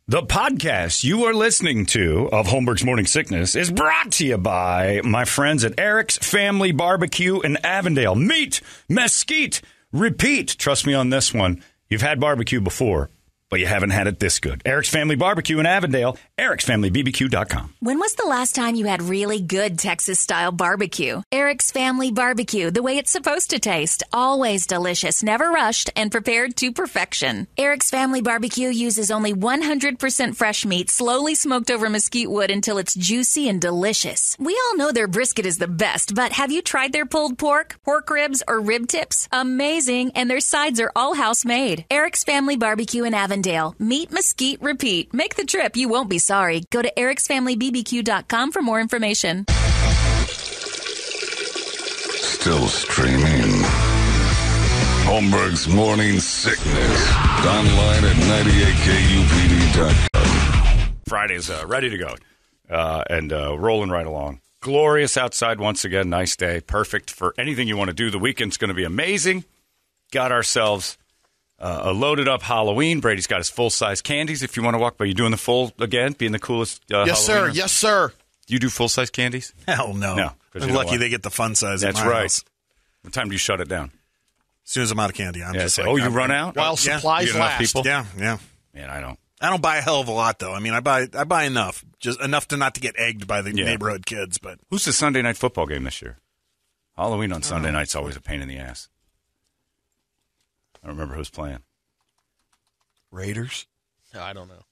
The podcast you are listening to of Holmberg's Morning Sickness is brought to you by my friends at Eric's Family Barbecue in Avondale. Meet, mesquite, repeat. Trust me on this one. You've had barbecue before, but you haven't had it this good. Eric's Family Barbecue in Avondale, ericsfamilybbq.com. When was the last time you had really good Texas-style barbecue? Eric's Family Barbecue, the way it's supposed to taste. Always delicious, never rushed, and prepared to perfection. Eric's Family Barbecue uses only 100% fresh meat, slowly smoked over mesquite wood until it's juicy and delicious. We all know their brisket is the best, but have you tried their pulled pork, pork ribs, or rib tips? Amazing, and their sides are all house-made. Eric's Family Barbecue in Avondale. Meet, mesquite, repeat. Make the trip. You won't be sorry. Go to ericsfamilybbq.com for more information. Still streaming. Holmberg's Morning Sickness. Online at 98kupd.com. Friday's ready to go and rolling right along. Glorious outside once again. Nice day. Perfect for anything you want to do. The weekend's going to be amazing. Got ourselves a loaded up Halloween. Brady's got his full-size candies if you want to walk by. You doing the full again? Being the coolest Yes, sir. Halloweener? Yes, sir. Do you do full-size candies? Hell no. No. I'm lucky they get the fun size. That's at my right. house. What time do you shut it down? As soon as I'm out of candy, I'm just like, you run out? While Yeah. supplies You get enough last. people? Yeah, yeah. Man, I don't. I don't buy a hell of a lot though. I mean, I buy enough, just enough to not to get egged by the neighborhood kids. But Who's the Sunday night football game this year? Halloween on Sunday night's always a pain in the ass. I don't remember who's playing. Raiders, I don't know.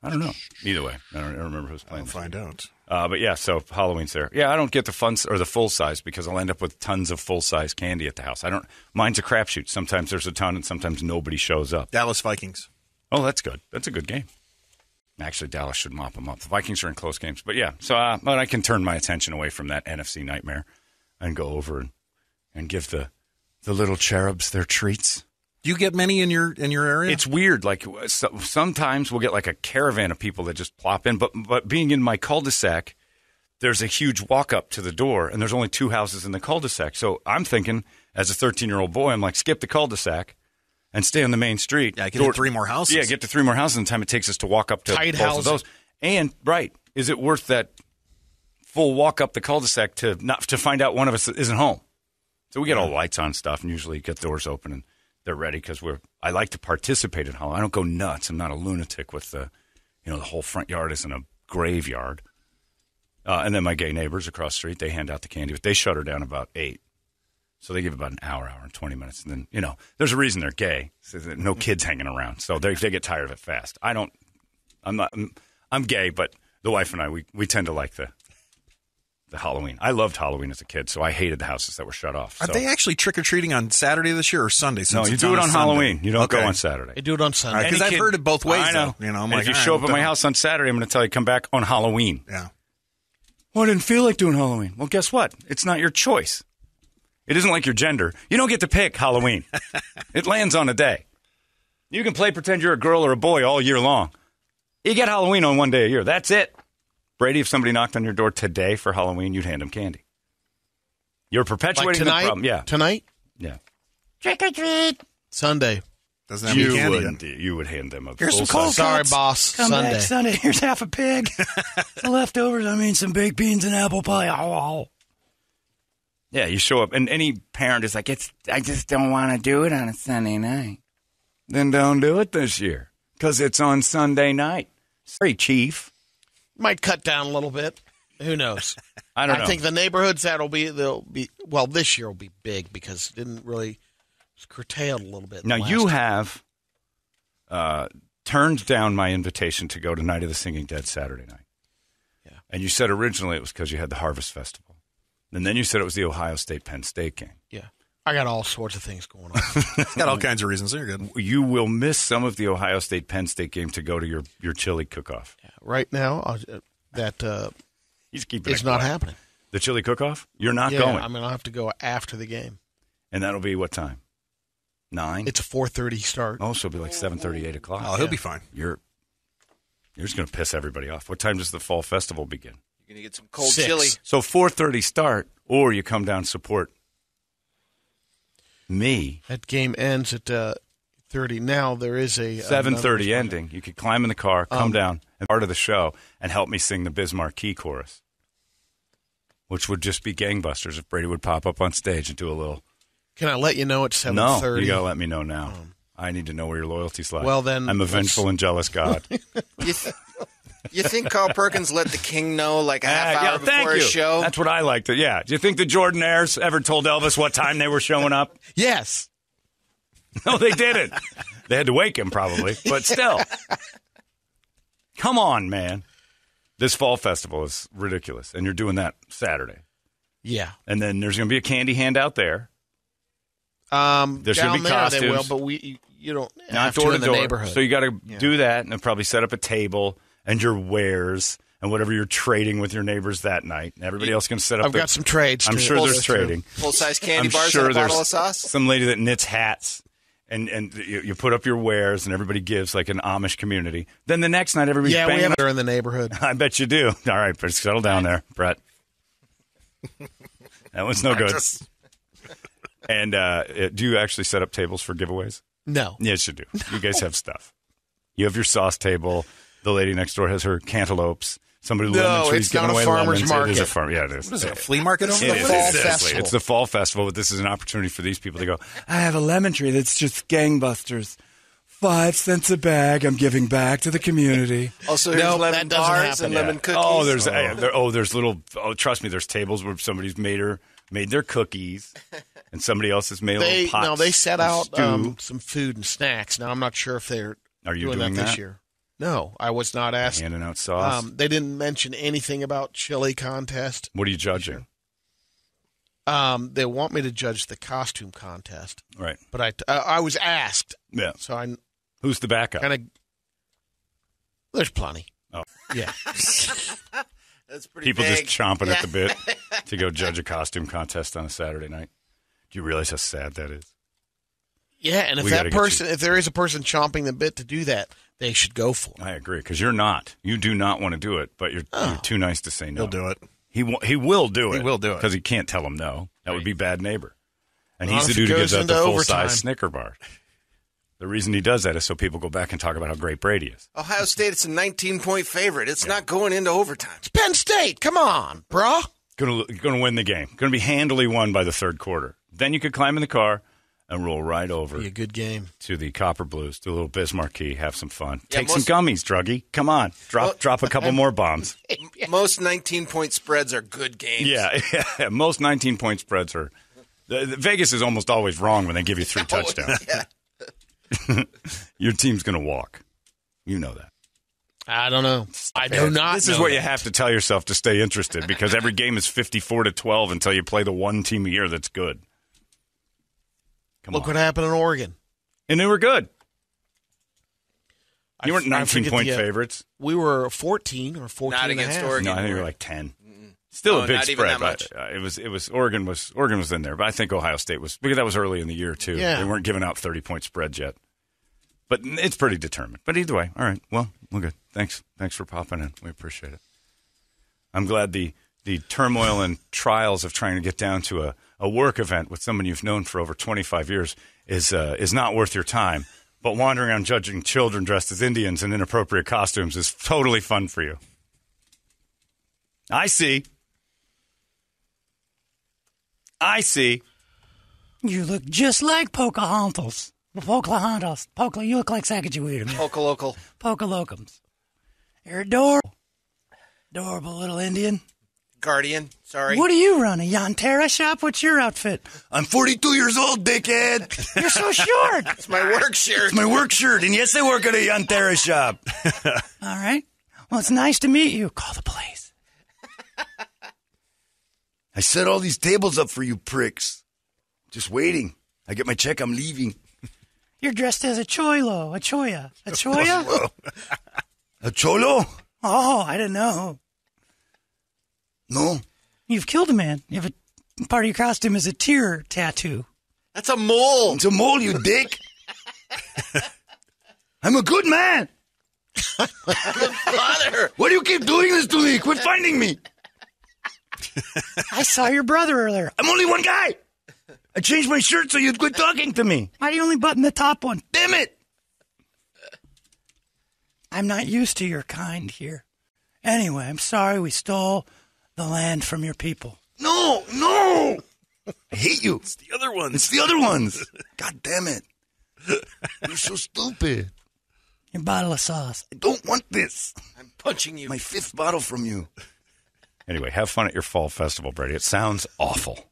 I don't know. Either way, I don't remember who's playing. I'll find out. But yeah, so Halloween's there. Yeah, I don't get the fun or the full size because I'll end up with tons of full size candy at the house. I don't. Mine's a crapshoot. Sometimes there's a ton, and sometimes nobody shows up. Dallas Vikings. Oh, that's good. That's a good game. Actually, Dallas should mop them up. The Vikings are in close games, but yeah. So, but I can turn my attention away from that NFC nightmare and go over and give the little cherubs their treats. Do you get many in your area? It's weird. Like sometimes we'll get like a caravan of people that just plop in, but being in my cul-de-sac, there's a huge walk up to the door, and there's only 2 houses in the cul-de-sac. So I'm thinking, as a 13-year-old boy, I'm like, skip the cul-de-sac and stay on the main street. Yeah, get to 3 more houses. Yeah, get to 3 more houses in the time it takes us to walk up to Tight both houses. of those. And right, is it worth that full walk up the cul-de-sac to find out one of us isn't home? So we get all the lights on and stuff, and usually get the doors open and they're ready because I like to participate in Halloween. I don't go nuts. I'm not a lunatic with the whole front yard isn't a graveyard. And then my gay neighbors across the street, they hand out the candy, but they shut her down about 8. So they give about an hour and 20 minutes. And then, there's a reason they're gay. So no kids hanging around. So they get tired of it fast. I'm gay, but the wife and I, we tend to like the Halloween. I loved Halloween as a kid, so I hated the houses that were shut off. Are they actually trick-or-treating on Saturday this year or Sunday? No, you do it on Halloween. You don't go on Saturday. They do it on Sunday. Because I've heard it both ways. I know. Though. I'm and like, if you show up at my house on Saturday, I'm going to tell you come back on Halloween. Yeah. Well, I didn't feel like doing Halloween. Well, guess what? It's not your choice. It isn't like your gender. You don't get to pick Halloween. It lands on a day. You can pretend you're a girl or a boy all year long. You get Halloween on one day a year. That's it. Brady, if somebody knocked on your door today for Halloween, you'd hand them candy. You're perpetuating the problem. Yeah. Tonight? Yeah. Trick or treat. Sunday. Doesn't have any candy then. You would hand them a Here's full some cold size. Sorry, boss. Come Sunday. back Sunday. Here's half a pig. The leftovers, some baked beans and apple pie. Oh. Yeah, you show up, and any parent is like, I just don't want to do it on a Sunday night. Then don't do it this year, because it's on Sunday night. Sorry, Chief. Might cut down a little bit. Who knows? I don't know. I think the neighborhoods they'll be this year will be big because it didn't really it's curtailed a little bit. Now, you have turned down my invitation to go to Night of the Singing Dead Saturday night. Yeah. And you said originally it was because you had the Harvest Festival. And then you said it was the Ohio State-Penn State game. Yeah. I got all sorts of things going on. Got all kinds of reasons. So you're good. You will miss some of the Ohio State-Penn State game to go to your chili cook-off. Yeah, right now, that He's keeping it's it not quiet. happening. The chili cook-off? You're not Yeah, going. I mean, I'll have to go after the game. And that'll be what time? 9? It's a 4:30 start. Oh, so it'll be like 7:30, 8 o'clock. Oh, he'll be fine. You're just going to piss everybody off. What time does the fall festival begin? You're going to get some cold 6. chili. So 4:30 start, or you come down support me. That game ends at 30. Now there is a 7:30 ending. You could climb in the car, come down, and part of the show, and help me sing the Biz Marquee chorus, which would just be gangbusters if Brady would pop up on stage and do a little. Can I let you know it's 7:30? No, you got to let me know now. I need to know where your loyalties lie. Well, then I'm a vengeful and jealous God. You think Carl Perkins let the king know like a half hour before his show? That's what I like to. Yeah. Do you think the Jordanaires ever told Elvis what time they were showing up? Yes. No, they didn't. They had to wake him probably, but still. Come on, man. This fall festival is ridiculous, and you're doing that Saturday. Yeah. And then there's going to be a candy handout there. There's going to be costumes. They will, but you don't not have door to in door. the neighborhood. So you got to do that, and then probably set up a table and your wares and whatever you're trading with your neighbors that night. And everybody else can set up. I've got some trades. I'm sure there's trading. Full-size candy I'm bars sure and a bottle of sauce. Some lady that knits hats. And you put up your wares, and everybody gives like an Amish community. Then the next night, everybody's banging. We have her in the neighborhood. I bet you do. All right, but settle down there, Brett. That one's no good. And do you actually set up tables for giveaways? No. Yes, you do. You guys have stuff. You have your sauce table. The lady next door has her cantaloupes. Somebody lemon trees giving away lemons. Market. It is a farm. Yeah, it is. What is it, a flea market over there? Fall festival. It's the fall festival, but this is an opportunity for these people to go, I have a lemon tree that's just gangbusters. 5 cents a bag. I'm giving back to the community. Also, there's lemon bars and lemon cookies. Oh, there's little. Oh, trust me, there's tables where somebody's made their cookies, and somebody else has made little pots. No, they set out stew. some food and snacks. Now I'm not sure if they're doing that this that year. No, I was not asked. Handing out sauce. They didn't mention anything about chili contest. What are you judging? They want me to judge the costume contest, Right. but I was asked. Yeah. So Who's the backup? There's plenty. Oh. Yeah. That's pretty People vague. just chomping at the bit to go judge a costume contest on a Saturday night. Do you realize how sad that is? Yeah, and if there is a person chomping the bit to do that, they should go for it. I agree, because you're not. You do not want to do it, but you're too nice to say no. He'll do it. He will do it. He will do it. Because he can't tell him no. That would be bad neighbor. And Well, he's the if it dude who goes gives out into the overtime. full-size Snicker bar. The reason he does that is so people go back and talk about how great Brady is. Ohio State, it's a 19-point favorite. It's not going into overtime. It's Penn State. Come on, bruh. Going to win the game. Going to be handily won by the third quarter. Then you could climb in the car and roll right over Be a good game. to the Copper Blues, do a little Biz Marquee, have some fun. Yeah, Take some gummies, Druggy. Come on. Drop a couple more bombs. Most 19-point spreads are good games. Yeah. Most 19-point spreads are. Vegas is almost always wrong when they give you 3 touchdowns. Yeah. Your team's going to walk. You know that. I don't know. I do not. This is what you have to tell yourself to stay interested, because every game is 54-12 until you play the one team a year that's good. Look what happened in Oregon. And they were good. You weren't 19-point favorites. We were 14 or 14 Not and a against half. Oregon. No, I think you were like 10. Still a big not even spread. that much. But, it was Oregon was in there, but I think Ohio State was, because that was early in the year too. Yeah. They weren't giving out 30-point spreads yet. But it's pretty determined. But either way, all right. Well, good. Thanks for popping in. We appreciate it. I'm glad the turmoil and trials of trying to get down to a work event with someone you've known for over 25 years is not worth your time. But wandering around judging children dressed as Indians in inappropriate costumes is totally fun for you. I see. You look just like Pocahontas. Pocahontas. You look like Sacagawea to me. Local. Pocalocums. You're adorable. Adorable little Indian. Guardian. Sorry. What do you run, a Yantera shop? What's your outfit? I'm 42 years old, dickhead. You're so short. It's my work shirt. It's my work shirt, and yes, I work at a Yantera shop. All right. Well, it's nice to meet you. Call the police. I set all these tables up for you pricks. Just waiting. I get my check, I'm leaving. You're dressed as a choilo, a choya. A choya? A cholo? Oh, I didn't know. No. You've killed a man. You have part of your costume is a tear tattoo. That's a mole. It's a mole, you dick. I'm a good man. Father. Why do you keep doing this to me? Quit finding me. I saw your brother earlier. I'm only one guy. I changed my shirt so you'd quit talking to me. Why do you only button the top one? Damn damn it! I'm not used to your kind here. Anyway, I'm sorry we stole the land from your people. No! I hate you. It's the other ones. God damn it. You're so stupid. Your bottle of sauce. I don't want this. I'm punching you. My 5th bottle from you. Anyway, have fun at your fall festival, Brady. It sounds awful.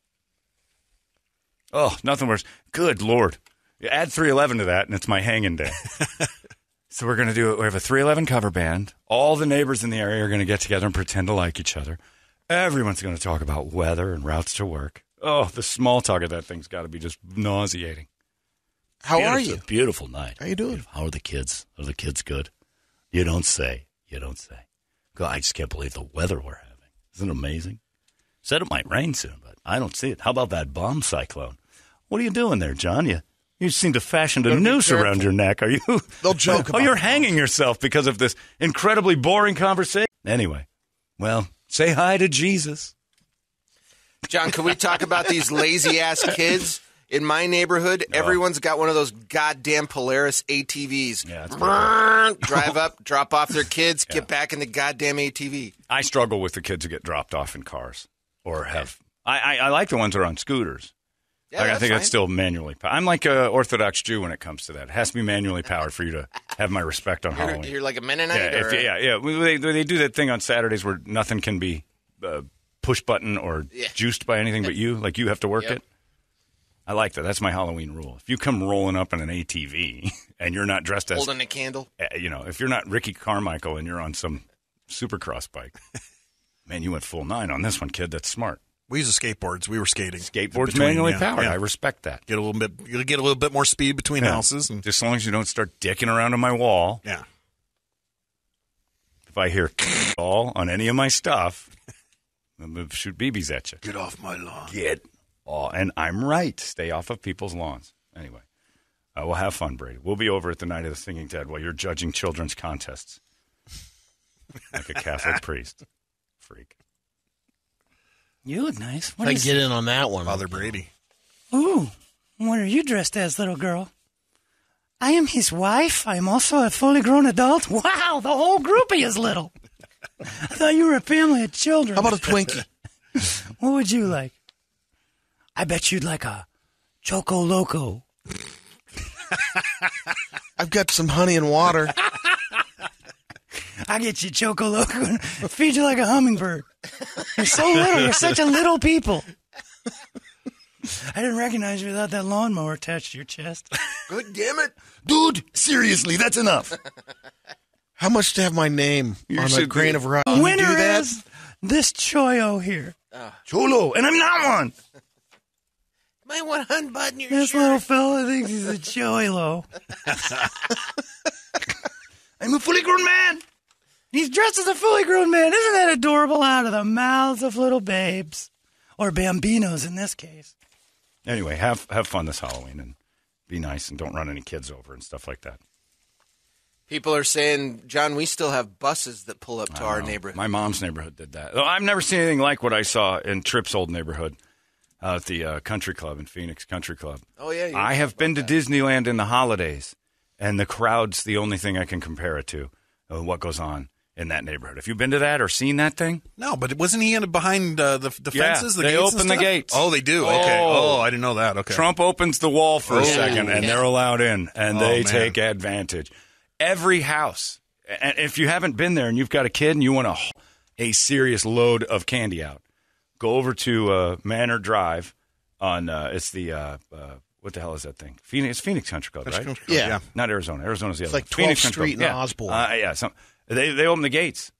Oh, nothing worse. Good Lord. You add 311 to that, and it's my hanging day. So we're going to do it. We have a 311 cover band. All the neighbors in the area are going to get together and pretend to like each other. Everyone's going to talk about weather and routes to work. Oh, the small talk of that thing's got to be just nauseating. How are you? Beautiful night. How you doing? How are the kids? Are the kids good? You don't say. God, I just can't believe the weather we're having. Isn't it amazing? Said it might rain soon, but I don't see it. How about that bomb cyclone? What are you doing there, John? You seem to fashion a noose around your neck. Are you? They'll joke about you're hanging yourself because of this incredibly boring conversation. Anyway, well, say hi to Jesus. John, can we talk about these lazy-ass kids? In my neighborhood, everyone's got one of those goddamn Polaris ATVs. Yeah, that's drive up, drop off their kids, get back in the goddamn ATV. I struggle with the kids who get dropped off in cars or have. I like the ones that are on scooters. Yeah, I think that's still manually powered. I'm like an Orthodox Jew when it comes to that. It has to be manually powered for you to have my respect on Halloween. You're like a Mennonite? Yeah. They do that thing on Saturdays where nothing can be push button or juiced by anything but you. Like you have to work it. I like that. That's my Halloween rule. If you come rolling up in an ATV and you're not dressed as... holding a candle? If you're not Ricky Carmichael and you're on some supercross bike, man, you went full 9 on this one, kid. That's smart. We use the skateboards. We were skating. Skateboards manually powered. Yeah. I respect that. Get a little bit more speed between houses. And... just as long as you don't start dicking around on my wall. Yeah. If I hear all on any of my stuff, I'm going to shoot BBs at you. Get off my lawn. And I'm right. Stay off of people's lawns. Anyway, we'll have fun, Brady. We'll be over at the Night of the Singing Dead while you're judging children's contests. Like a Catholic priest. Freak. You look nice. I can get in on that one. Father Brady. Ooh, what are you dressed as, little girl? I am his wife. I am also a fully grown adult. Wow, the whole groupie is little. I thought you were a family of children. How about a Twinkie? What would you like? I bet you'd like a Choco Loco. I've got some honey and water. I get you Choco Loco and feed you like a hummingbird. You're so little. You're such a little people. I didn't recognize you without that lawnmower attached to your chest. Good damn it. Dude, seriously, that's enough. How much to have my name on a grain of rice? Winner is this Choyo here. Cholo, and I'm not one. Might want to unbutton your This shirt. little fella thinks he's a Choilo. I'm a fully grown man. He's dressed as a fully grown man. Isn't that adorable? Out of the mouths of little babes. Or bambinos in this case. Anyway, have fun this Halloween and be nice and don't run any kids over and stuff like that. People are saying, John, we still have buses that pull up to our neighborhood. My mom's neighborhood did that. I've never seen anything like what I saw in Tripp's old neighborhood at the country club in Phoenix Country Club. Oh, yeah. I have been to Disneyland in the holidays, and the crowd's the only thing I can compare it to, what goes on in that neighborhood. Have you been to that or seen that thing? No, but wasn't he behind the fences? The they gates open the gates. Oh, they do? Okay. Oh, I didn't know that. Okay. Trump opens the wall for a second, and they're allowed in, and they take advantage. Every house, and if you haven't been there and you've got a kid and you want a serious load of candy out, go over to Manor Drive on, it's the, what the hell is that thing? Phoenix Country Club, right? Yeah. Not Arizona. Arizona's the other It's like one. 12th Street in Osborne. They open the gates,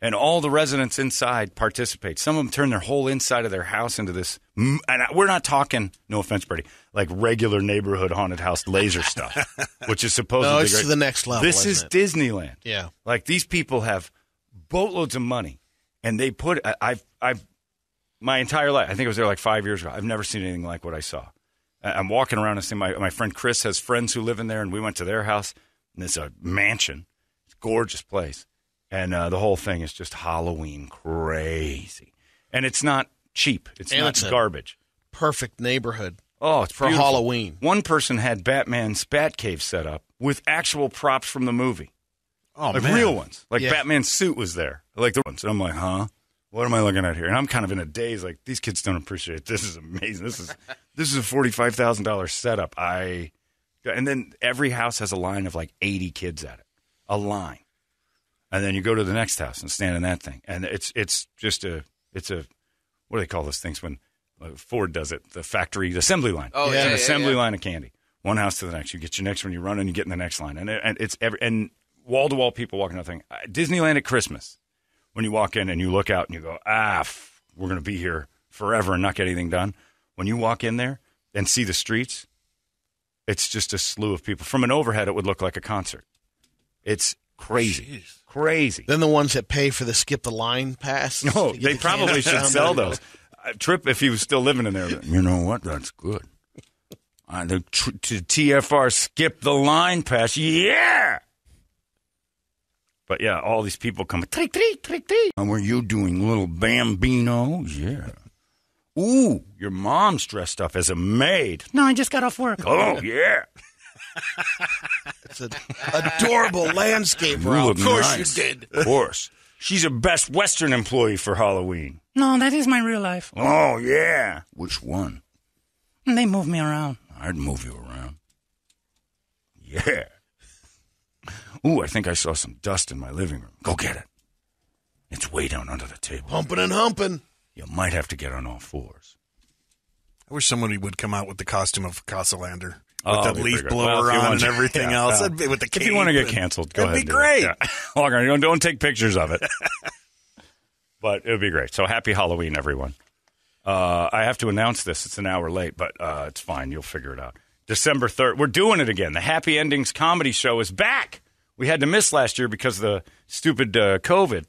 and all the residents inside participate. Some of them turn their whole inside of their house into this, and we're not talking, no offense, Brady, like regular neighborhood haunted house laser stuff, which is supposedly No, it's great. to the next level. This is Disneyland. Yeah. Like, these people have boatloads of money, and they put, I've my entire life, I think I was there like 5 years ago, I've never seen anything like what I saw. I'm walking around and seeing my friend Chris has friends who live in there, and we went to their house, and it's a mansion. It's a gorgeous place. And the whole thing is just Halloween crazy. And it's not cheap. It's not garbage. Perfect neighborhood. Oh, it's for beautiful. Halloween. One person had Batman's Batcave set up with actual props from the movie. Oh, like man. real ones. Like Yeah. Batman's suit was there. Like the ones. And I'm like, huh? What am I looking at here? And I'm kind of in a daze. Like, these kids don't appreciate it. This is amazing. This is a $45,000 setup. And then every house has a line of like 80 kids at it. A line. And then you go to the next house and stand in that thing. And it's just what do they call those things when Ford does it? The factory, the assembly line. Oh, It's yeah, an yeah, assembly yeah. line of candy. One house to the next. You get your next one, you run, and you get in the next line. And it's and wall-to-wall people walking that thing. Disneyland at Christmas, when you walk in and you look out and you go, we're going to be here forever and not get anything done. When you walk in there and see the streets, it's just a slew of people. From an overhead, it would look like a concert. It's crazy. Jeez. Crazy. Then the ones that pay for the skip the line pass. No, to get they the probably candy should down sell there. those. Tripp, if he was still living in there, you know what? That's good. The to TFR skip the line pass. Yeah. But yeah, all these people come. Trick, trick, trick, trick. And were you doing little bambinos? Yeah. Ooh, your mom's dressed up as a maid. No, I just got off work. Oh, yeah. It's an adorable landscape, You Ralph. look Of course nice. you did. Of course. She's a Best Western employee for Halloween. No, that is my real life. Oh, yeah. Which one? They move me around. I'd move you around. Yeah. Ooh, I think I saw some dust in my living room. Go get it. It's way down under the table. Humping and humping. You might have to get on all fours. I wish somebody would come out with the costume of Casalander. Oh, With that'd the be leaf pretty good. blower Well, if you on want and to- everything yeah, else. yeah. That'd be with the If you want to cape get canceled, go that'd ahead. be and do it. great. Yeah. Log on. Don't take pictures of it. But it would be great. So happy Halloween, everyone. I have to announce this. It's an hour late, but it's fine. You'll figure it out. December 3rd. We're doing it again. The Happy Endings comedy show is back. We had to miss last year because of the stupid COVID,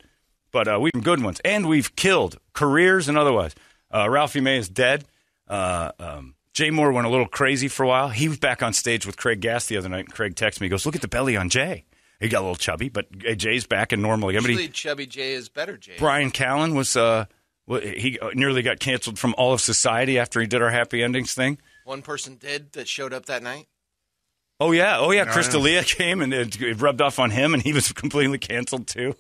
but we've good ones. And we've killed careers and otherwise. Ralphie May is dead. Jay Moore went a little crazy for a while. He was back on stage with Craig Gass the other night, and Craig texted me. He goes, look at the belly on Jay. He got a little chubby, but Jay's back and normal again. But Usually Chubby Jay is better Jay. Brian Callen was he nearly got canceled from all of society after he did our Happy Endings thing. One person did that showed up that night. Oh yeah, Chris D'Elia came and it rubbed off on him, and he was completely canceled too.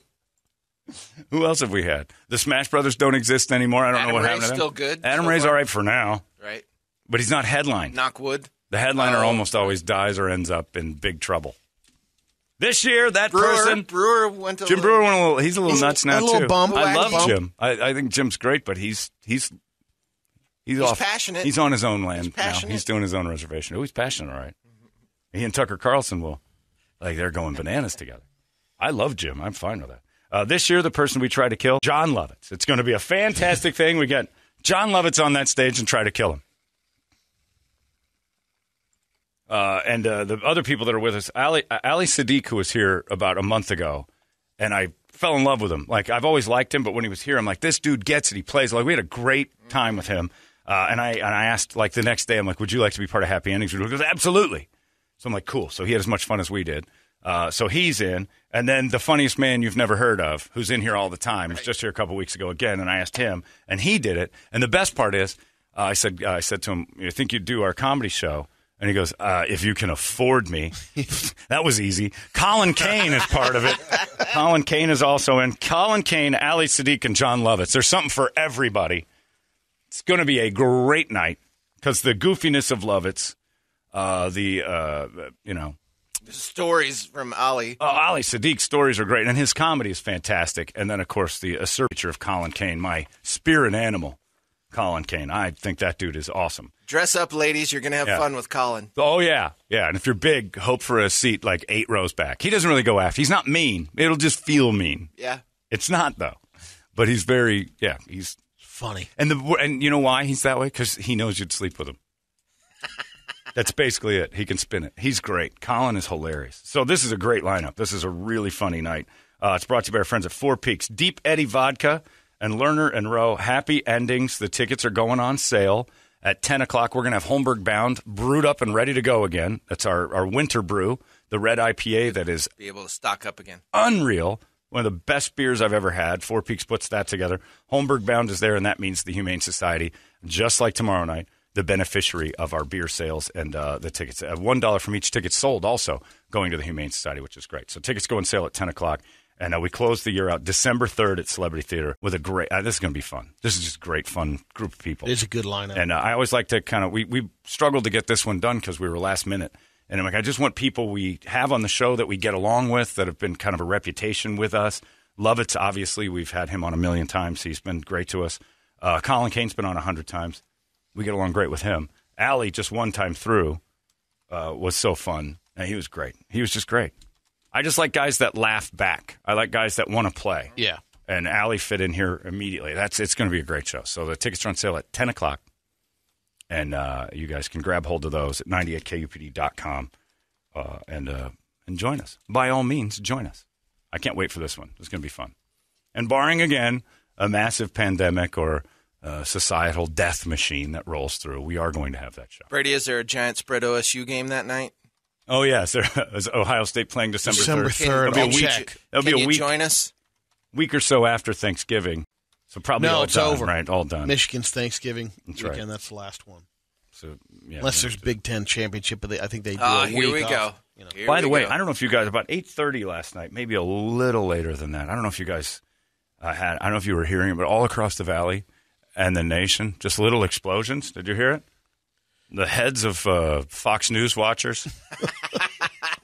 Who else have we had? The Smash Brothers don't exist anymore. I don't Adam know what Ray's happened to them. still good Adam so Ray's far? all right for now, Right. but he's not headline. Knock wood. The headliner Oh. almost always dies or ends up in big trouble. This year, that Brewer person. Brewer went to Jim Brewer went a little. He's a little nuts now a little too. bump. I Wacky love bump. Jim. I think Jim's great, but he's off. passionate. He's on his own land He's now. passionate. He's doing his own reservation. Oh, he's passionate, all right. He and Tucker Carlson will, they're going bananas together. I love Jim. I'm fine with that. This year, the person we try to kill, John Lovitz. It's going to be a fantastic thing. We get John Lovitz on that stage and try to kill him. And the other people that are with us, Ali Sadiq, who was here about a month ago, and I fell in love with him. Like, I've always liked him, but when he was here, I'm like, this dude gets it. He plays. Like, we had a great time with him. And I asked, like, the next day, I'm like, would you like to be part of Happy Endings? He goes, absolutely. So I'm like, cool. So he had as much fun as we did. So he's in. And then the funniest man you've never heard of, who's in here all the time, was just here a couple weeks ago again, and I asked him, and he did it. And the best part is, I said to him, you think you'd do our comedy show? And he goes, if you can afford me. That was easy. Colin Kane is part of it. Colin Kane is also in. Colin Kane, Ali Sadiq, and John Lovitz. There's something for everybody. It's going to be a great night because the goofiness of Lovitz, Stories from Ali. Ali Sadiq's stories are great, and his comedy is fantastic. And then, of course, the picture of Colin Kane, my spirit animal, Colin Kane. I think that dude is awesome. Dress up, ladies. You're going to have fun with Colin. Oh, yeah. Yeah, and if you're big, hope for a seat like 8 rows back. He doesn't really go after. He's not mean. It'll just feel mean. Yeah. It's not, though. But he's very, he's Funny. And you know why he's that way? Because he knows you'd sleep with him. That's basically it. He can spin it. He's great. Colin is hilarious. So this is a great lineup. This is a really funny night. It's brought to you by our friends at Four Peaks. Deep Eddy Vodka and Lerner and Rowe. Happy Endings. The tickets are going on sale. At 10 o'clock, we're going to have Holmberg Bound brewed up and ready to go again. That's our winter brew, the red IPA that is Be able to stock up again. unreal. One of the best beers I've ever had. Four Peaks puts that together. Holmberg Bound is there, and that means the Humane Society, just like tomorrow night. the beneficiary of our beer sales and the tickets. $1 from each ticket sold also going to the Humane Society, which is great. So tickets go on sale at 10 o'clock. And we close the year out December 3rd at Celebrity Theater with a great this is going to be fun. This is just great, fun group of people. It is a good lineup. And I always like to kind of, we struggled to get this one done because we were last minute. And I'm like, I just want people we have on the show that we get along with, that have been kind of a reputation with us. Lovitz, obviously, we've had him on 1 million times. He's been great to us. Colin Kane's been on 100 times. We get along great with him. Allie, just one time through, was so fun. And he was great. He was just great. I just like guys that laugh back. I like guys that want to play. Yeah. And Allie fit in here immediately. It's going to be a great show. So the tickets are on sale at 10 o'clock. And you guys can grab hold of those at 98kupd.com and join us. By all means, join us. I can't wait for this one. It's going to be fun. And barring, again, a massive pandemic or societal death machine that rolls through, we are going to have that show. Brady, is there a giant spread OSU game that night? Oh, yes. Is Ohio State playing December 3rd? I'll check. That'll be a week. Join us? Week or so after Thanksgiving. So probably all it's done, over. right? All done. Michigan's Thanksgiving That's weekend. right. That's the last one. So, yeah, Unless there's Big Ten championship, but I think they do a week here we off, go. You know. By the way, I don't know if you guys, about 8:30 last night, maybe a little later than that. I don't know if you guys I don't know if you were hearing it, but all across the valley and the nation, just little explosions. Did you hear it? The heads of Fox News watchers.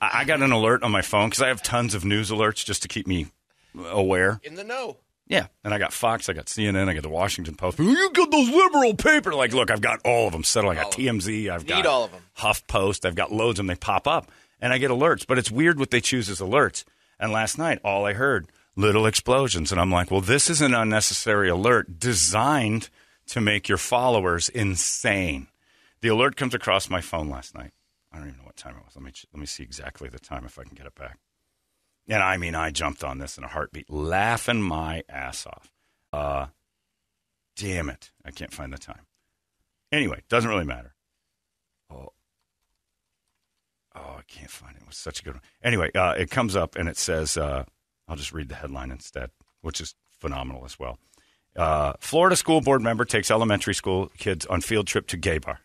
I got an alert on my phone because I have tons of news alerts just to keep me aware. In the know. Yeah, and I got Fox, I got CNN, I got the Washington Post. You got those liberal papers. Like, look, I've got all of them settled. I got TMZ, I've got all of them. HuffPost, I've got loads of them. They pop up, and I get alerts. But it's weird what they choose as alerts. And last night, all I heard, little explosions. And I'm like, well, this is an unnecessary alert designed to make your followers insane. The alert comes across my phone last night. I don't even know what time it was. Let me see exactly the time if I can get it back. And I mean, I jumped on this in a heartbeat, laughing my ass off. Damn it. I can't find the time. Anyway, doesn't really matter. Oh, I can't find it. It was such a good one. Anyway, it comes up and it says, I'll just read the headline instead, which is phenomenal as well. Florida school board member takes elementary school kids on field trip to gay bar.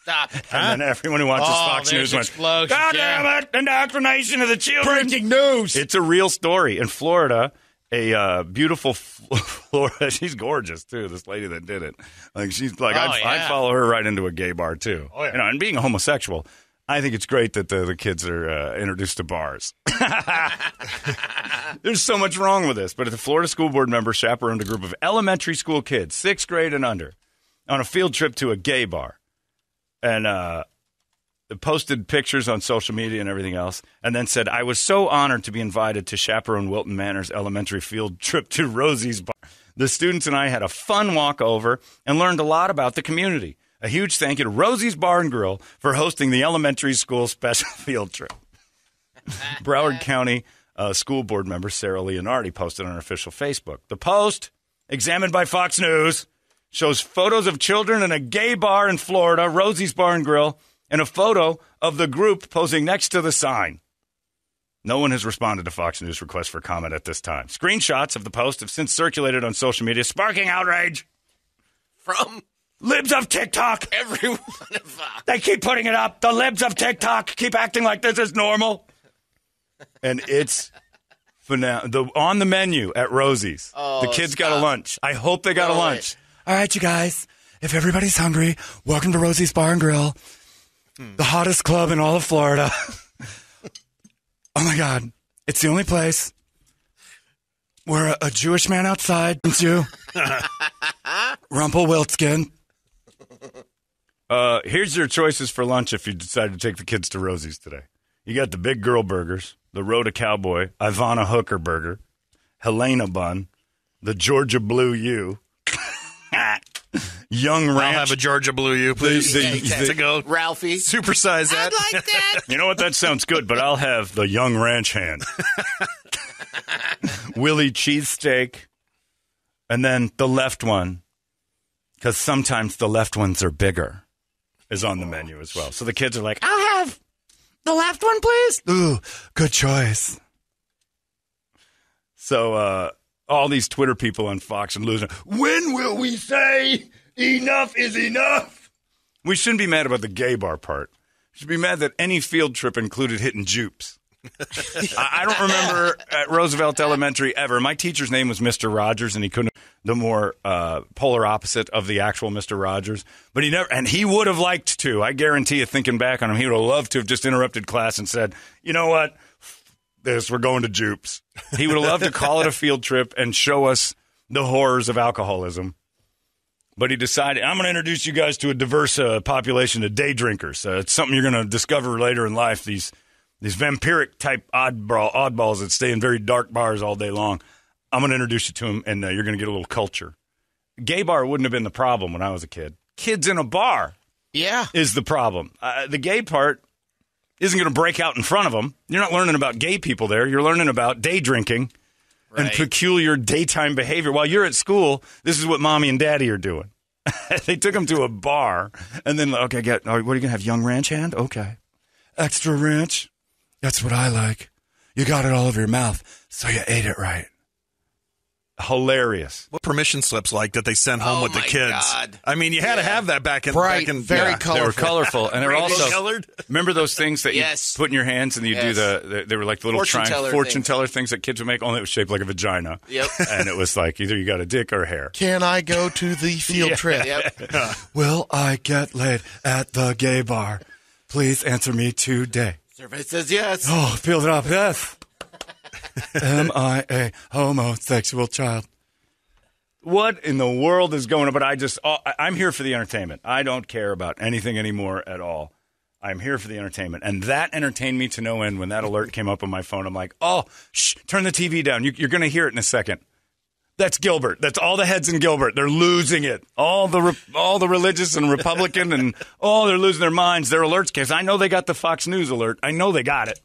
Stop. And then everyone who watches Fox News went, God damn it, indoctrination of the children. Breaking news. It's a real story. In Florida, a beautiful Florida, she's gorgeous, too, this lady that did it. Like, she's like, I'd follow her right into a gay bar, too. Oh, yeah. You know, and being a homosexual, I think it's great that the kids are introduced to bars. There's so much wrong with this. But the Florida school board member chaperoned a group of elementary school kids, 6th grade and under, on a field trip to a gay bar. And posted pictures on social media and everything else, and then said, I was so honored to be invited to chaperone Wilton Manor's elementary field trip to Rosie's Bar. The students and I had a fun walk over and learned a lot about the community. A huge thank you to Rosie's Bar and Grill for hosting the elementary school special field trip. Broward County school board member Sarah Leonardi posted on her official Facebook. The post, examined by Fox News, shows photos of children in a gay bar in Florida, Rosie's Bar and Grill, and a photo of the group posing next to the sign. No one has responded to Fox News' request for comment at this time. Screenshots of the post have since circulated on social media, sparking outrage. From libs of TikTok. everyone. They keep putting it up. The libs of TikTok keep acting like this is normal. And it's on the menu at Rosie's. The kids got a lunch. I hope they got a lunch. All right, you guys, if everybody's hungry, welcome to Rosie's Bar and Grill, the hottest club in all of Florida. Oh, my God. It's the only place where a Jewish man outside comes you. Rumpelstiltskin. Here's your choices for lunch if you decide to take the kids to Rosie's today. You got the Big Girl Burgers, the Rhoda Cowboy, Ivana Hooker Burger, Helena Bun, the Georgia Blue U, Young Ranch. I'll have a Georgia Blue U, please. To go. Ralphie. Supersize that. I'd like that. You know what? That sounds good, but I'll have the Young Ranch hand. Willie cheesesteak. And then the left one, because sometimes the left ones are bigger, is on the menu as well. So the kids are like, I'll have the left one, please. Ooh, good choice. So all these Twitter people on Fox and losing, when will we say enough is enough? We shouldn't be mad about the gay bar part. We should be mad that any field trip included hitting jupes. I don't remember at Roosevelt Elementary ever. My teacher's name was Mr. Rogers, and he couldn't the more polar opposite of the actual Mr. Rogers. But he never, and he would have liked to. I guarantee you, thinking back on him, he would have loved to have just interrupted class and said, "You know what? We're going to jupes." He would have loved to call it a field trip and show us the horrors of alcoholism. But he decided, I'm going to introduce you guys to a diverse population of day drinkers. It's something you're going to discover later in life, these vampiric type oddballs that stay in very dark bars all day long. I'm going to introduce you to them, and you're going to get a little culture. Gay bar wouldn't have been the problem when I was a kid. Kids in a bar is the problem. The gay part isn't going to break out in front of them. You're not learning about gay people there. You're learning about day drinking and peculiar daytime behavior. While you're at school, this is what mommy and daddy are doing. They took them to a bar, and then, okay, what are you going to have, Young Ranch hand? Okay. Extra ranch? That's what I like. You got it all over your mouth, so you ate it right. Hilarious. What permission slips like that they sent home with the kids? God. I mean, you had to have that back in very colorful. They were colorful, and they were also colored. Remember those things that you put in your hands, and you do they were like the little fortune teller things that kids would make. Only it was shaped like a vagina. Yep. And it was like either you got a dick or a hair. Can I go to the field trip? Yep. Will I get laid at the gay bar? Please answer me today. Survey says yes. Oh, field it up. Yes. Am I a homosexual child? What in the world is going on? But I'm here for the entertainment. I don't care about anything anymore at all. I'm here for the entertainment. And that entertained me to no end when that alert came up on my phone. I'm like, oh, shh, turn the TV down. You're going to hear it in a second. That's Gilbert. That's all the heads in Gilbert. They're losing it. All the religious and Republican and they're losing their minds. Their alerts case. I know they got the Fox News alert. I know they got it.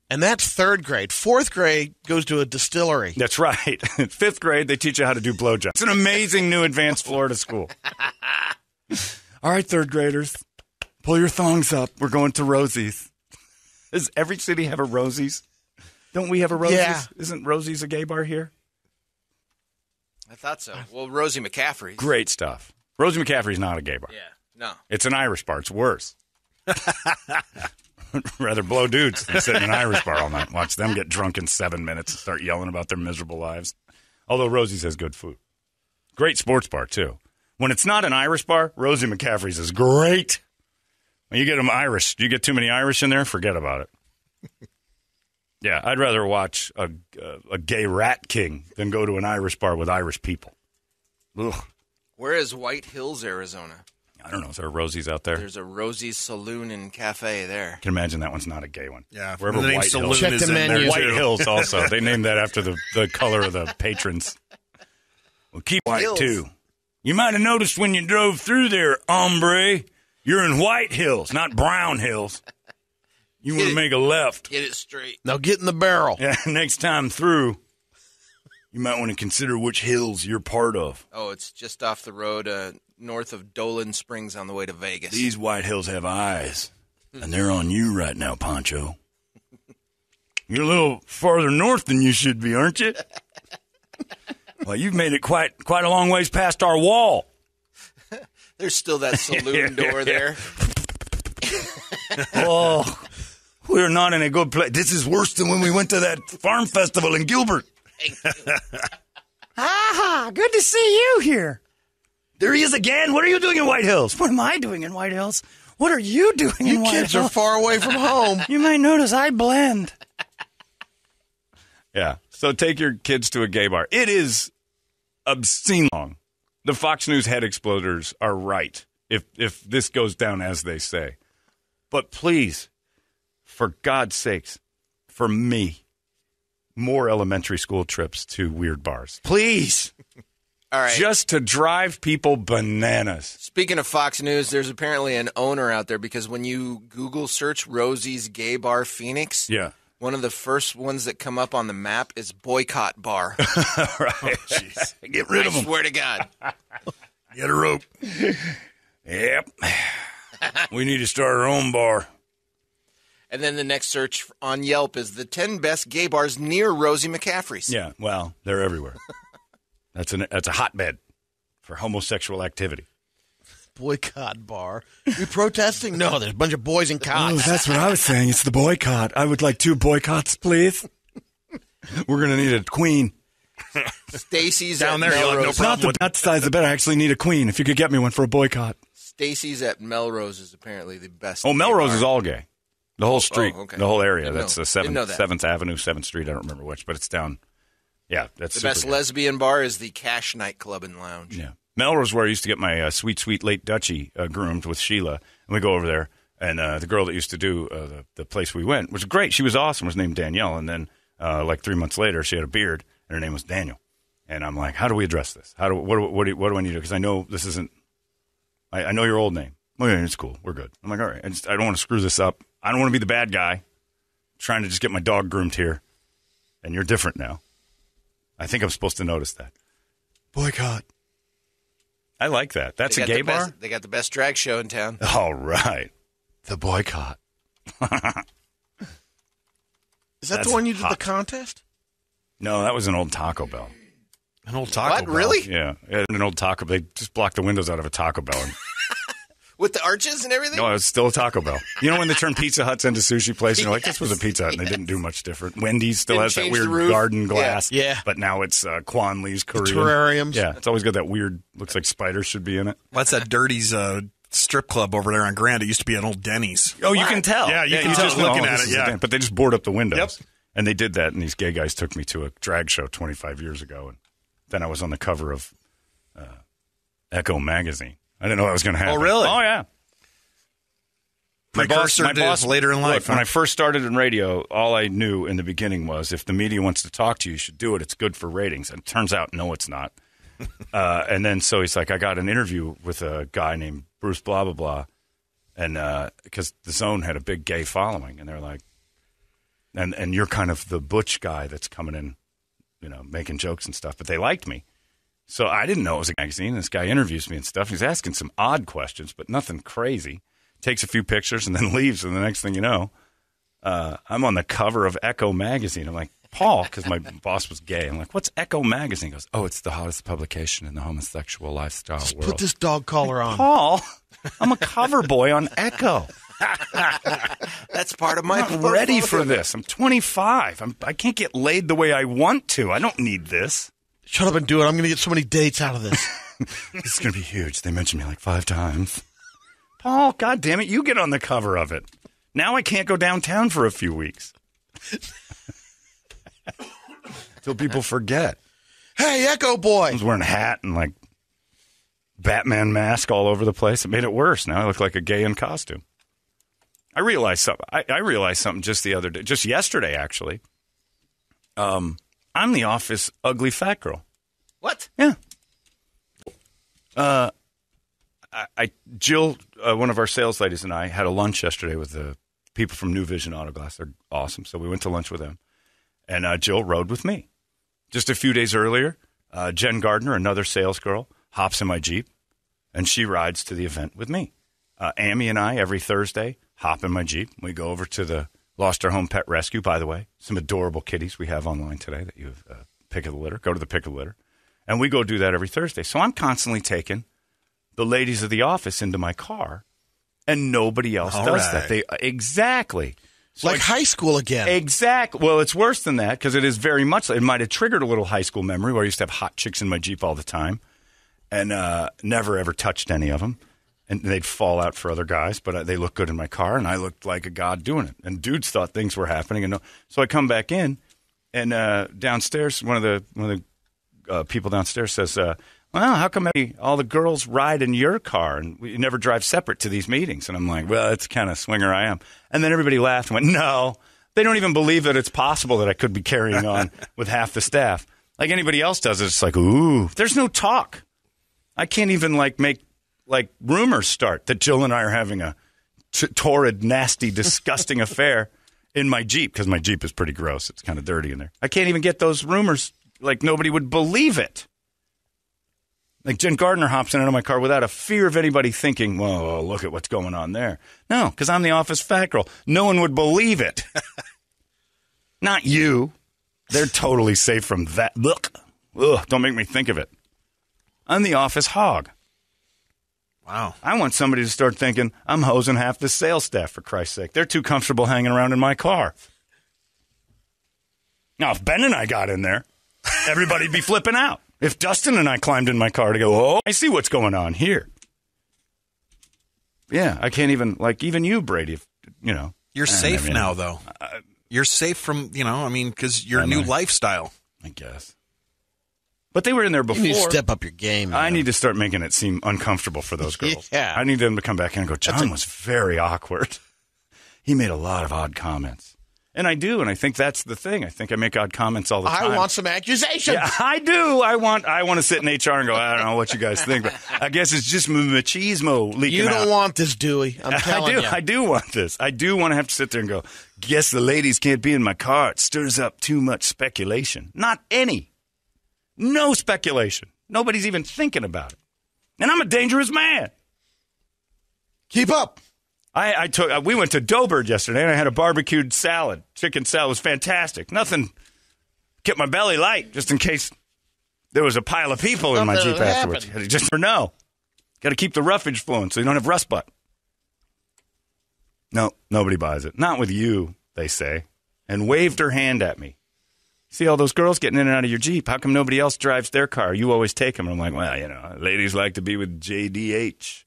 And that's third grade. Fourth grade goes to a distillery. That's right. Fifth grade, they teach you how to do blowjobs. It's an amazing new advanced Florida school. All right, third graders, pull your thongs up. We're going to Rosie's. Does every city have a Rosie's? Don't we have a Rosie's? Yeah. Isn't Rosie's a gay bar here? I thought so. Well, Rosie McCaffrey. Great stuff. Rosie McCaffrey's not a gay bar. Yeah. No. It's an Irish bar. It's worse. Rather blow dudes than sit in an Irish bar all night. Watch them get drunk in 7 minutes and start yelling about their miserable lives. Although Rosie's has good food. Great sports bar, too. When it's not an Irish bar, Rosie McCaffrey's is great. When you get them Irish, do you get too many Irish in there? Forget about it. Yeah, I'd rather watch a gay rat king than go to an Irish bar with Irish people. Ugh. Where is White Hills, Arizona? I don't know. Is there a Rosie's out there? There's a Rosie's Saloon and Cafe there. I can imagine that one's not a gay one. Yeah. Wherever the name White Saloon Hills. Check is the in menu. there, White too. Hills also. They named that after the color of the patrons. Well, keep white, Hills. too. You might have noticed when you drove through there, hombre, you're in White Hills, not Brown Hills. You want to make a left. Get it straight. Now get in the barrel. Yeah, next time through, you might want to consider which hills you're part of. Oh, it's just off the road north of Dolan Springs on the way to Vegas. These White Hills have eyes, and they're on you right now, Poncho. You're a little farther north than you should be, aren't you? Well, you've made it quite a long ways past our wall. There's still that saloon door there. Oh, we're not in a good place. This is worse than when we went to that farm festival in Gilbert. Aha, good to see you here. There he is again. What are you doing in White Hills? What am I doing in White Hills? What are you doing in You White kids Hills? are far away from home. You might notice I blend. Yeah. So take your kids to a gay bar. It is obscene long. The Fox News head exploders are right if this goes down as they say. But please, for God's sakes, for me, more elementary school trips to weird bars. Please. All right. Just to drive people bananas. Speaking of Fox News, there's apparently an owner out there because when you Google search Rosie's Gay Bar Phoenix, Yeah. one of the first ones that come up on the map is Boycott Bar. Right. Jeez. Get rid of I them. swear to God. Get a rope. Yep. We need to start our own bar. And then the next search on Yelp is the 10 best gay bars near Rosie McCaffrey's. Yeah, well, they're everywhere. That's a hotbed for homosexual activity. boycott bar. We protesting? No, there's a bunch of boys in cots. Oh, that's what I was saying. It's the boycott. I would like 2 boycotts, please. We're going to need a queen. Stacy's down at there. You'll have no Melrose. problem with Not the size of the bed. I actually need a queen. If you could get me one for a boycott. Stacy's at Melrose is apparently the best. Oh, Melrose bar. is all gay. The whole street, okay. the whole area. Didn't That's know- the didn't know that. 7th Avenue, 7th Street. I don't remember which, but it's down. Yeah, that's The super best gay. lesbian bar is the Cash nightclub and lounge. Yeah. Melrose, where I used to get my sweet, sweet late Dutchie groomed with Sheila. And we go over there. And the girl that used to do the place we went was great. She was awesome. Was named Danielle. And then like 3 months later, she had a beard, and her name was Daniel. And I'm like, how do we address this? What do I need to do? Because I know this isn't – I know your old name. Well, yeah, it's cool. We're good. I'm like, all right. I don't want to screw this up. I don't want to be the bad guy trying to just get my dog groomed here. And you're different now. I think I'm supposed to notice that. Boycott. I like that. That's a gay bar? They got the best drag show in town. All right. The boycott. Is that That's the one you did hot. the contest? No, that was an old Taco Bell. an old Taco What? Bell. Really? Yeah, an old Taco Bell. They just blocked the windows out of a Taco Bell. And, With the arches and everything? no, it was still a Taco Bell. You know when they turned Pizza Huts into sushi place? And you're like, this was a Pizza Hut, and they didn't do much different. Wendy's still Didn't has that change the weird roof. garden glass. Yeah. But now it's Kwan Lee's Korean. terrariums. Yeah, it's always got that weird, looks like spiders should be in it. That's that Dirty's strip club over there on Grand. It used to be an old Denny's. Oh, you can tell. Yeah, you can tell just looking know, at this it, is a yeah. thing. But they just board up the windows. Yep. And they did that, and these gay guys took me to a drag show 25 years ago. And then I was on the cover of Echo magazine. I didn't know that was going to happen. Oh, really? Oh, yeah. Precursor to later in life. Look, when I first started in radio, all I knew in the beginning was if the media wants to talk to you, you should do it. It's good for ratings. And it turns out, no, it's not. And then so he's like, I got an interview with a guy named Bruce blah, blah, blah. And because the Zone had a big gay following. And they're like, and you're kind of the butch guy that's coming in, you know, making jokes and stuff. But they liked me. So I didn't know it was a magazine. This guy interviews me and stuff. He's asking some odd questions, but nothing crazy. Takes a few pictures and then leaves. And the next thing you know, I'm on the cover of Echo magazine. I'm like, Paul, because my boss was gay. I'm like, what's Echo magazine? He goes, oh, it's the hottest publication in the homosexual lifestyle Just world. put this dog collar on. Paul, I'm a cover boy on Echo. That's part of my I'm not ready for this. I'm 25. I can't get laid the way I want to. I don't need this. Shut up and do it. I'm going to get so many dates out of this. This is going to be huge. They mentioned me like 5 times. Paul, God damn it, you get on the cover of it. Now I can't go downtown for a few weeks. Till people forget. Hey, Echo Boy. I was wearing a hat and like Batman mask all over the place. It made it worse. Now I look like a gay in costume. I realized something. I realized something just the other day, just yesterday actually. I'm the office ugly fat girl. What? Yeah. Jill, one of our sales ladies, and I had a lunch yesterday with the people from New Vision Auto Glass. They're awesome. So we went to lunch with them. And Jill rode with me. Just a few days earlier, Jen Gardner, another sales girl, hops in my Jeep, and she rides to the event with me. Amy and I, every Thursday, hop in my Jeep. We go over to the Lost Our Home Pet Rescue, by the way. Some adorable kitties we have online today that you pick of the litter. Go to the pick of the litter. And we go do that every Thursday. So I'm constantly taking the ladies of the office into my car, and nobody else All does right. that. Exactly. So Like high school again. Exactly. Well, it's worse than that because it is very much. It might have triggered a little high school memory where I used to have hot chicks in my Jeep all the time, and never ever touched any of them, and they'd fall out for other guys. But they looked good in my car, and I looked like a god doing it. And dudes thought things were happening, and so I come back in, and downstairs, one of the people downstairs says, well, how come all the girls ride in your car and we never drive separate to these meetings? And I'm like, well, that's the kind of swinger I am. And then everybody laughed and went, no, they don't even believe that it's possible that I could be carrying on with half the staff. Like anybody else does it, it's like, ooh, there's no talk. I can't even make rumors start that Jill and I are having a torrid, nasty, disgusting affair in my Jeep because my Jeep is pretty gross. It's kind of dirty in there. I can't even get those rumors. Like nobody would believe it. Like Jen Gardner hops in and out of my car without a fear of anybody thinking, whoa, look at what's going on there. No, because I'm the office fat girl. No one would believe it. Not you. They're totally safe from that. Look. Ugh, don't make me think of it. I'm the office hog. Wow. I want somebody to start thinking, I'm hosing half the sales staff, for Christ's sake. They're too comfortable hanging around in my car. Now, if Ben and I got in there, everybody'd be flipping out. If Dustin and I climbed in my car to go, oh, I see what's going on here. Yeah, I can't even, like, even you, Brady, You're safe now, though. You're safe from, because your new lifestyle. I guess. But they were in there before. You need to step up your game. I need to start making it seem uncomfortable for those girls. Yeah. I need them to come back in and go, John was very awkward. He made a lot of odd comments. And I do, and I think that's the thing. I think I make odd comments all the time. I want some accusations. Yeah, I do. I want to sit in HR and go, I don't know what you guys think, but I guess it's just machismo leaking out. You don't want this, Dewey. I'm telling you. I do want this. I do want to have to sit there and go, guess the ladies can't be in my car. It stirs up too much speculation. Not any. No speculation. Nobody's even thinking about it. And I'm a dangerous man. Keep up. We went to Doughbird yesterday, and I had a barbecued salad. Chicken salad was fantastic. Nothing kept my belly light, just in case there was a pile of people in my Jeep afterwards. Just for no. Got to keep the roughage flowing so you don't have rust butt. No, nobody buys it. Not with you, they say. And waved her hand at me. See all those girls getting in and out of your Jeep. How come nobody else drives their car? You always take them. And I'm like, well, ladies like to be with JDH.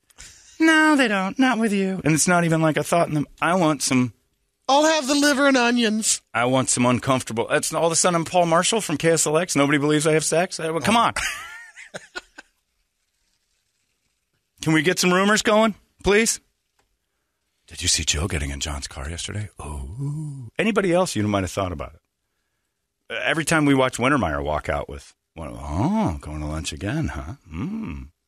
No, they don't. Not with you. And it's not even like a thought in them. I want some. I'll have the liver and onions. I want some uncomfortable. That's all of a sudden I'm Paul Marshall from KSLX. Nobody believes I have sex. Well, come on. Can we get some rumors going, please? Did you see Joe getting in John's car yesterday? Oh. Anybody else, you might have thought about it. Every time we watch Wintermeyer walk out with, going to lunch again, huh?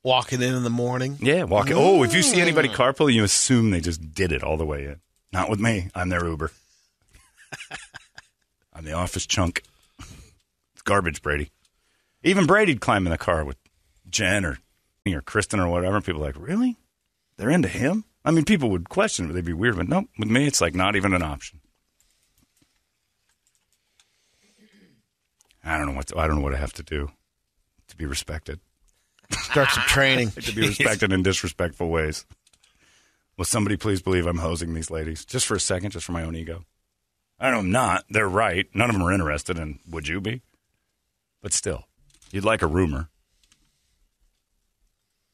Walking in the morning. Yeah, walking. Oh, if you see anybody carpooling, you assume they just did it all the way in. Not with me. I'm their Uber. I'm the office chunk. It's garbage, Brady. Even Brady'd climb in the car with Jen or Kristen or whatever. People are like, really? They're into him? I mean, people would question it. They'd be weird, but no, with me, it's like not even an option. I don't know what I have to do to be respected. Start some training. To be respected in disrespectful ways. Will somebody please believe I'm hosing these ladies? Just for a second, just for my own ego. I know I'm not. They're right. None of them are interested, and would you be? But still, you'd like a rumor.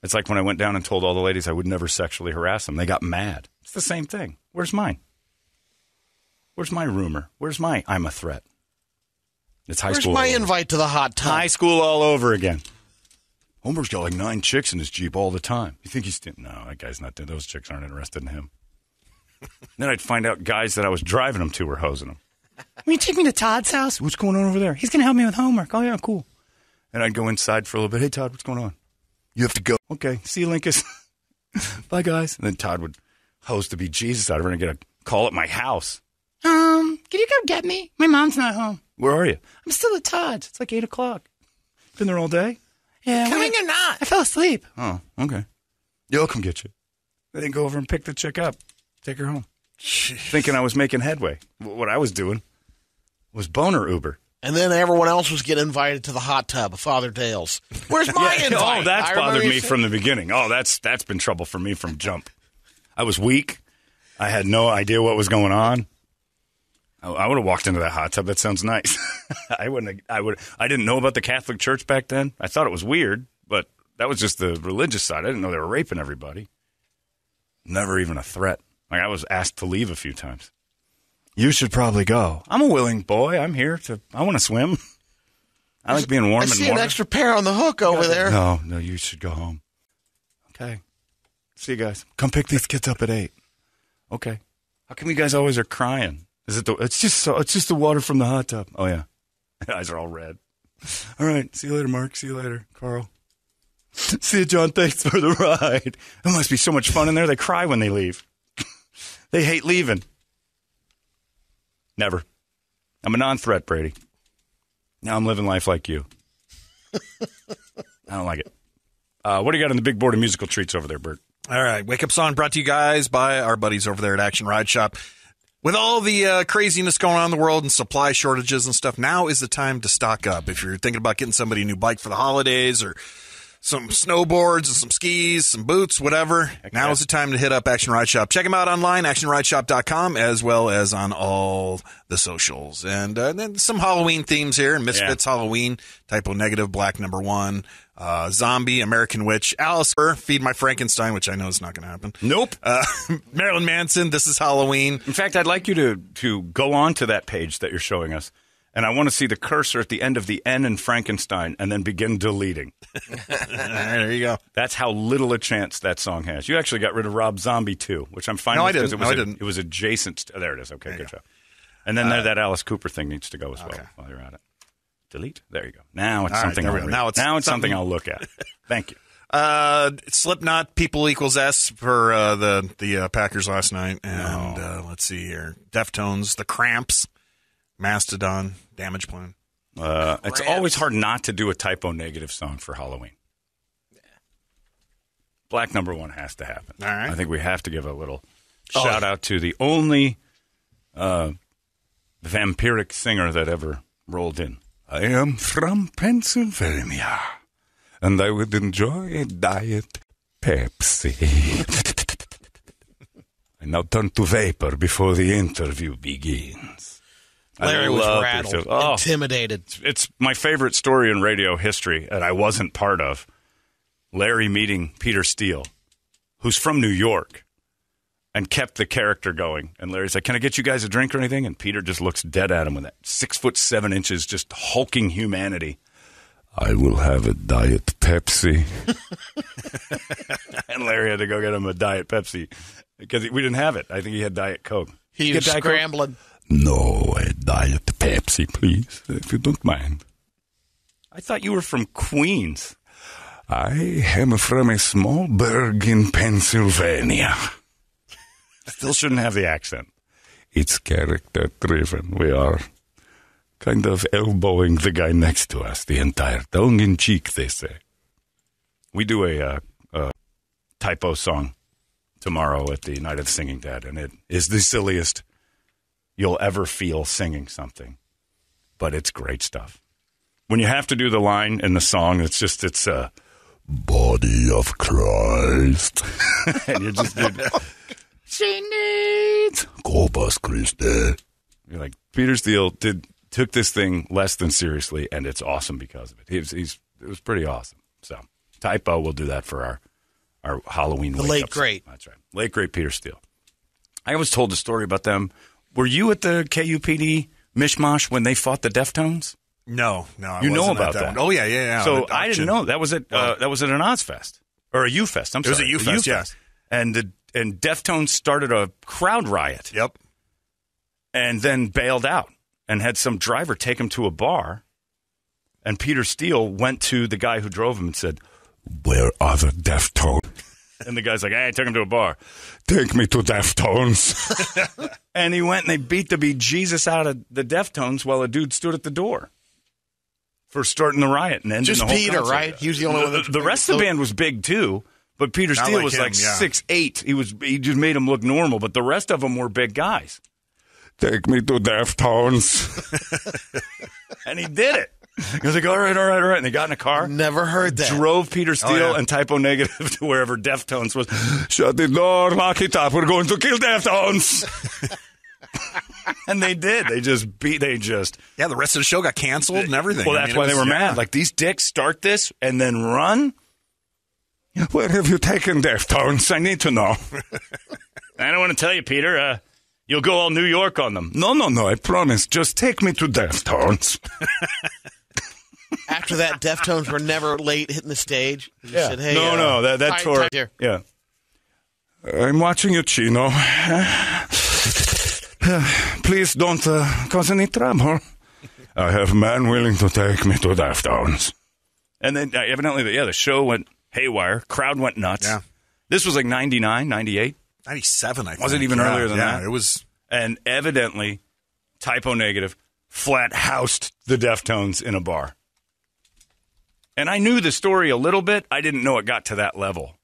It's like when I went down and told all the ladies I would never sexually harass them. They got mad. It's the same thing. Where's mine? Where's my rumor? Where's my I'm a threat? It's high school. Where's my invite to the hot tub? High school all over again. Holmberg's got like 9 chicks in his Jeep all the time. You think he's... No, that guy's not... Those chicks aren't interested in him. Then I'd find out guys that I was driving them to were hosing them. Will you take me to Todd's house? What's going on over there? He's going to help me with homework. Oh, yeah, cool. And I'd go inside for a little bit. Hey, Todd, what's going on? You have to go. Okay, see you, Linkus. Bye, guys. And then Todd would host to be Jesus out of her and get a call at my house. Can you come get me? My mom's not home. Where are you? I'm still at Todd's. It's like 8 o'clock. Been there all day? Yeah. Coming or not? I fell asleep. Oh, okay. Yeah, I'll come get you. I didn't go over and pick the chick up. Take her home. Thinking I was making headway. What I was doing was boner Uber. And then everyone else was getting invited to the hot tub, Father Dale's. Where's my invite? Oh, that's bothered me from the beginning. Oh, that's been trouble for me from jump. I was weak. I had no idea what was going on. I would have walked into that hot tub. That sounds nice. I didn't know about the Catholic Church back then. I thought it was weird, but that was just the religious side. I didn't know they were raping everybody. Never even a threat. Like, I was asked to leave a few times. You should probably go. I'm a willing boy. I'm here I want to swim. I like being warm and I see warm. an extra pair on the hook over there. No, you should go home. Okay. See you guys. Come pick these kids up at 8. Okay. How come you guys always are crying? Is it it's just the water from the hot tub. Oh yeah. My eyes are all red. All right. See you later, Mark. See you later, Carl. See you, John. Thanks for the ride. It must be so much fun in there. They cry when they leave. They hate leaving. Never. I'm a non-threat, Brady. Now I'm living life like you. I don't like it. What do you got on the big board of musical treats over there, Bert? All right. Wake Up Song brought to you guys by our buddies over there at Action Ride Shop. With all the craziness going on in the world and supply shortages and stuff, now is the time to stock up. If you're thinking about getting somebody a new bike for the holidays or some snowboards and some skis, some boots, whatever. Now is the time to hit up Action Ride Shop. Check them out online, actionrideshop.com, as well as on all the socials. And then some Halloween themes here. Misfits Halloween, Typo Negative, Black Number 1, Zombie, American Witch, Alice, Feed My Frankenstein, which I know is not going to happen. Nope. Marilyn Manson, This Is Halloween. In fact, I'd like you to go on to that page that you're showing us, and I want to see the cursor at the end of the N in Frankenstein and then begin deleting. There you go. That's how little a chance that song has. You actually got rid of Rob Zombie, too, which I'm fine with. No, I didn't. It was adjacent. There it is. Okay, good job. And then that Alice Cooper thing needs to go as well while you're at it. Delete. There you go. Now it's something I'll read. Now it's something I'll look at. Thank you. Slipknot, People Equals S for the Packers last night. And let's see here. Deftones, The Cramps, Mastodon, Damage Plan. It's always hard not to do a Typo Negative song for Halloween. Black Number 1 has to happen. All right. I think we have to give a little shout out to the only vampiric singer that ever rolled in. I am from Pennsylvania, and I would enjoy a Diet Pepsi. I now turn to vapor before the interview begins. Larry was rattled, intimidated. It's my favorite story in radio history, and I wasn't part of. Larry meeting Peter Steele, who's from New York, and kept the character going. And Larry's like, "Can I get you guys a drink or anything?" And Peter just looks dead at him with that 6'7", just hulking humanity. I will have a Diet Pepsi. And Larry had to go get him a Diet Pepsi because we didn't have it. I think he had Diet Coke. He was scrambling. No, a Diet Pepsi, please, if you don't mind. I thought you were from Queens. I am from a small burg in Pennsylvania. Still shouldn't have the accent. It's character-driven. We are kind of elbowing the guy next to us the entire tongue-in-cheek, they say. We do a typo song tomorrow at the Night of the Singing Dead, and it is the silliest you'll ever feel singing something. But it's great stuff. When you have to do the line in the song, it's Body of Christ. And you're just... She needs Corpus Christi. You're like, Peter Steele took this thing less than seriously, and it's awesome because of it. It was pretty awesome. So, Typo will do that for our Halloween the late great. That's right. Late great Peter Steele. I was told a story about them. Were you at the KUPD mishmash when they fought the Deftones? No. You know about that? One. Oh, yeah. So I didn't know. That was at an Ozfest. Or a U-Fest. It was a U-Fest, yeah. And Deftones started a crowd riot. Yep. And then bailed out and had some driver take him to a bar. And Peter Steele went to the guy who drove him and said, "Where are the Deftones?" And the guy's like, "Hey, I took him to a bar. Take me to Deftones." And he went and they beat the bejesus out of the Deftones while a dude stood at the door for starting the riot and ending just the whole Peter, concert. right? He was the only one. The rest of the band was big too. But Peter Steele was like 6'8". He just made him look normal, but the rest of them were big guys. Take me to Deftones. And he did it. He was like, all right. And they got in a car. Never heard that. Drove Peter Steele and Typo Negative to wherever Deftones was. Shut the door, lock it up. We're going to kill Deftones. And they did. Yeah, the rest of the show got canceled and everything. Well, that's why they were mad. Like, these dicks start this and then run? Where have you taken Deftones? I need to know. I don't want to tell you, Peter. You'll go all New York on them. No, I promise. Just take me to Deftones. After that, Deftones were never late hitting the stage. He said, hey, no, that tour. Here. Yeah. I'm watching you, Chino. Please don't cause any trouble. I have a man willing to take me to Deftones. And then evidently, the show went haywire. Crowd went nuts. Yeah. This was like 99, 98. 97, I think. Was it even earlier than that? Yeah, it was. And evidently, Typo Negative flat housed the Deftones in a bar. And I knew the story a little bit. I didn't know it got to that level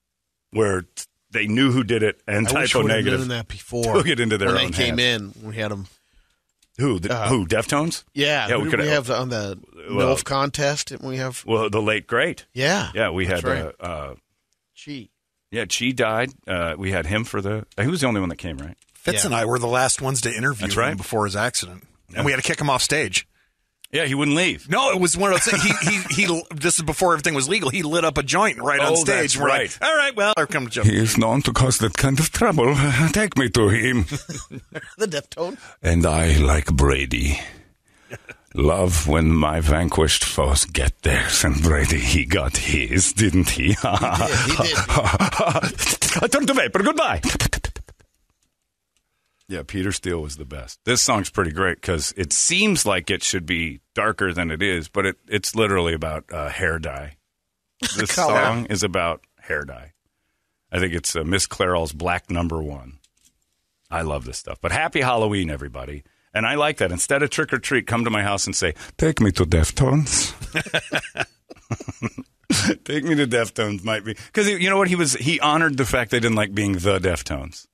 where they knew who did it, and Typo Negative known that before took it into their own when they came hands. in. We had them. Who? Who? Deftones? Yeah. Yeah, Who did we have on the MILF contest? Didn't we have? Well, the late great. Yeah. Yeah, we had. right. Chi. Yeah, Chi died. We had him for the. He was the only one that came, right? Fitz and I were the last ones to interview That's right. him before his accident, and we had to kick him off stage. Yeah, he wouldn't leave. No, it was one of those things. He this is before everything was legal. He lit up a joint right on stage. That's and we're right. like, all right, well, I'll come to jump. He is known to cause that kind of trouble. Take me to him. The Deftone. And I, like Brady, love when my vanquished foes get theirs. And Brady, he got his, didn't he? He did. I turned to vapor. Goodbye. Yeah, Peter Steele was the best. This song's pretty great because it seems like it should be darker than it is, but it's literally about hair dye. This song is about hair dye. I think it's Miss Clairol's Black Number 1. I love this stuff. But happy Halloween, everybody. And I like that. Instead of trick or treat, come to my house and say, Take me to Deftones. take me to Deftones might be. Because you know what? He honored the fact they didn't like being the Deftones.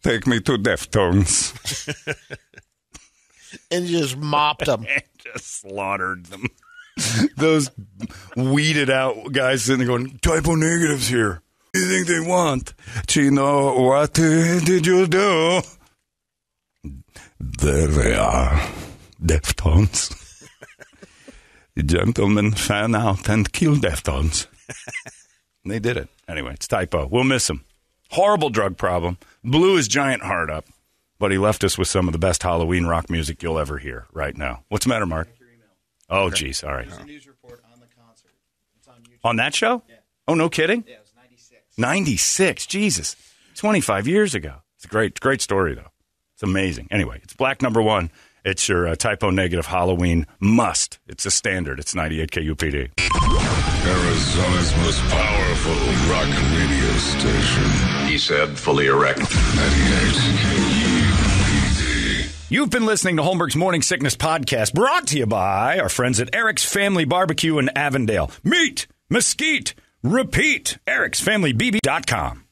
Take me to Deftones. And just mopped them. Just slaughtered them. Those weeded out guys sitting there going, typo negatives here. What do you think they want? Chino, what did you do? There they are. Deftones. Gentlemen, fan out and kill Deftones. They did it. Anyway, it's typo. We'll miss him. Horrible drug problem. Blew his giant heart up. But he left us with some of the best Halloween rock music you'll ever hear right now. What's the matter, Mark? Oh, geez. All right. There's a news report on the concert. It's on YouTube. On that show? Yeah. Oh, no kidding? Yeah, it was 96. 96. Jesus. 25 years ago. It's a great story, though. It's amazing. Anyway, it's Black Number 1. It's your typo negative Halloween must. It's a standard. It's 98 KUPD. Arizona's most powerful rock radio station. He said, fully erect. 98 KUPD. You've been listening to Holmberg's Morning Sickness Podcast, brought to you by our friends at Eric's Family Barbecue in Avondale. Meet, mesquite, repeat. Eric'sFamilyBB.com.